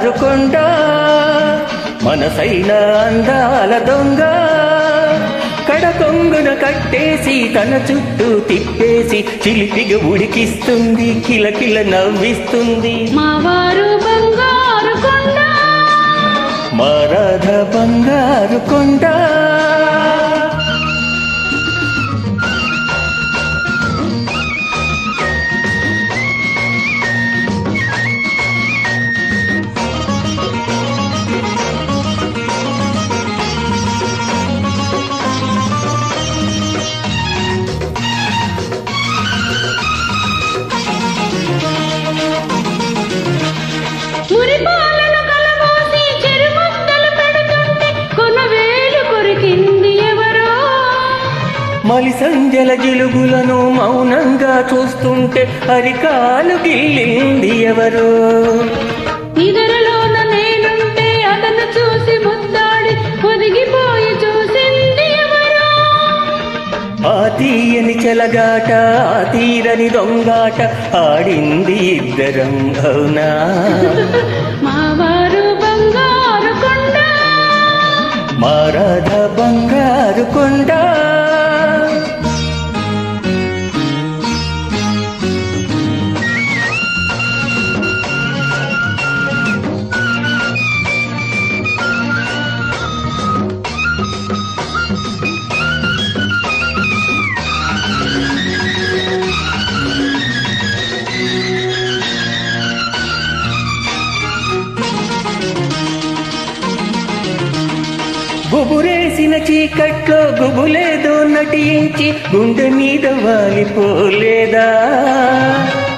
బంగారు కొండ మనసైన అందాల దొంగ కడకొంగున కట్టేసి తన చుట్టూ తిప్పేసి చిలిపిగా ఉడికిస్తుంది కిలకిల నవ్విస్తుంది మావారు బంగారు కొండ మా రాధ బంగారు కొండ మురిపాలను కలబోసి చెరుముద్దలు పెడుతుంటే కొనవేలు కొరికింది ఎవరో మలి సంజల జిలుగులను మౌనంగా చూస్తుంటే అరికాలు గిల్లింది ఎవరు నిద్రలోన నేనుంటే అతను చూసి ముద్దాడి ఒదిగిపోయి చూసింది ఎవరో ఆ తీయని చెలగాట ఆ తీరని దొంగాట ఆడింది ఇద్దరం అవునా మావారు బంగారు కొండ మా రాధ బంగారు కొండ గుబురేసిన చీకట్లో గుబులేదో నటించి గుండె మీద వాలిపోలేదా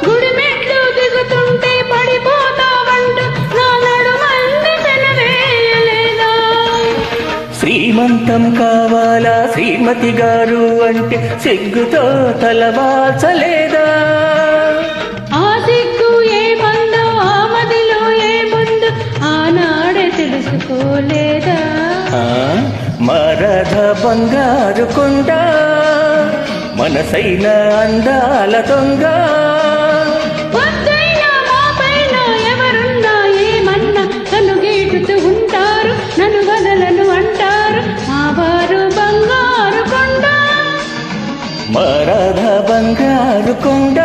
గుడి మెట్లు దిగుతుంటే పడిపోతావంటూ నా నడుమంది పెనవేయలేదా శ్రీమంతం కావాలా శ్రీమతి గారు అంటే సిగ్గుతో తలవాల్చలేదా ఆ సిగ్గు ఏ మందో ఆ మదిలో ఏ ముందు ఆనాడే తెలుసుకోలేదా మా రాధ బంగారు కొండ మనసైన అందాల దొంగ వద్దైనా మాపైన ఎవరున్నా ఏమన్నా నన్ను గీటుతూ ఉంటారు నన్ను వదలను అంటారు మావారు బంగారు కొండ మా రాధ బంగారు కొండ